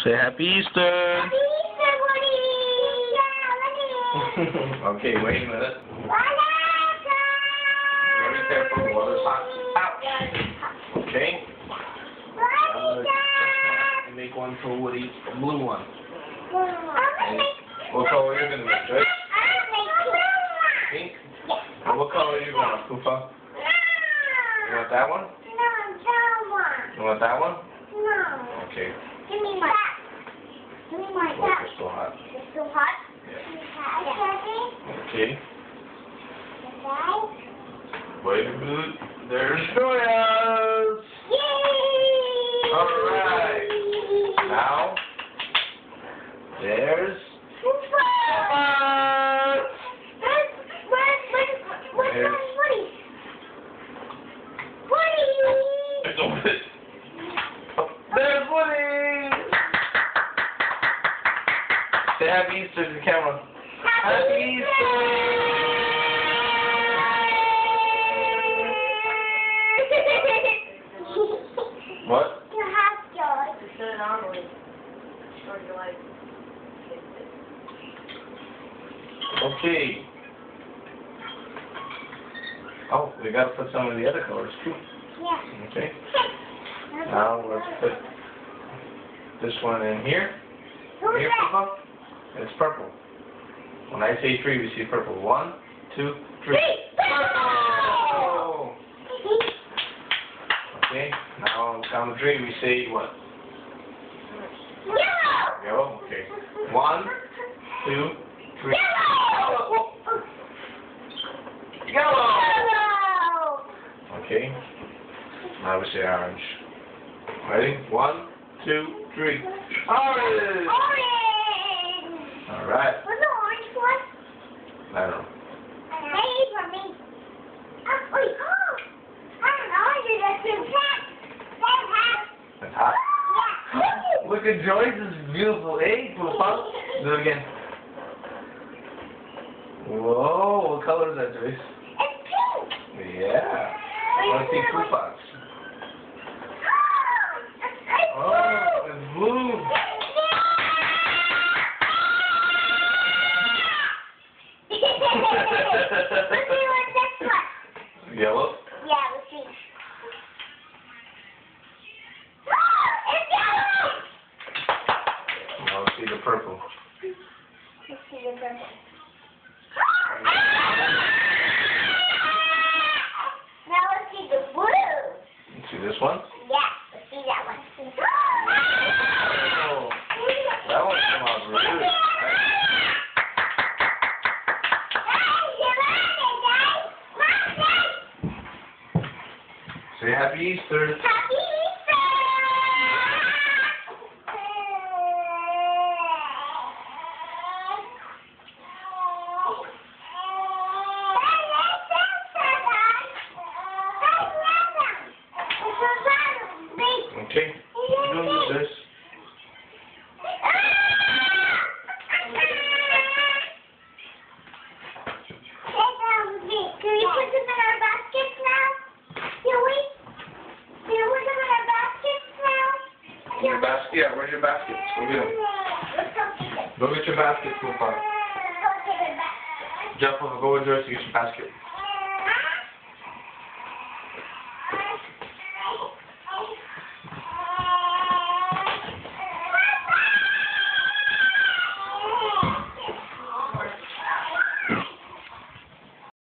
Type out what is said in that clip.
Say Happy Easter. Happy Easter, Woody! Yeah, Okay, wait a minute. Woody! Very careful, the water's hot. Out. Okay. Make one for Woody, a blue one. Okay. What color are you going to make, Joyce? Pink? And what color are you going to, Koopa? You want that one? No, that one. You want that one? No. Okay. Give me my that. Give me my Look, that. it's still hot. It's still hot? Yeah. Okay. Okay. Wait a minute. There's Joyous! Yay! Alright. Now, there's Where's Woody? Woody! There's Woody! There's Woody! Say Happy Easter to the camera. Happy Easter! What? You have George. Just put it on with short your life. Okay. Oh, we gotta put some of the other colors too. Yeah. Okay. Now let's put this one in here. Who's Here, that? Papa. It's purple. When I say three, we see purple. 1, 2, 3. Purple! Okay. Now on the count of three, we say what? Yellow! Yellow. Okay. 1, 2, 3. Yellow! Yellow! Yellow! Okay. Now we say orange. Ready? 1, 2, 3. Orange! Orange! Alright. What's the orange one? I don't know. Hey, for me. Wait, I'm an orange. That's too hot. That's hot. It's hot. Yeah. Look at Joyce's beautiful egg. Papa. Do it again. Whoa, what color is that, Joyce? It's pink. Yeah. Let's see Koopa's. Oh, it's blue. Let's see what's next one. Yellow. Yeah, let's see. It's yellow! Now let's see the purple. Let's see the purple. Now let's see the blue. You see this one? Yeah, let's see that one. Oh, that one came out really good. Say Happy Easter. Happy Easter! Okay. You don't do this. Can we put them in our baskets now? Can we? Can we put them in our baskets now? Your basket? Yeah, where's your basket? Go get them. Let's go get them. Go get your basket, Papa. Go get it back. Jeff, go with Joyce to get your basket.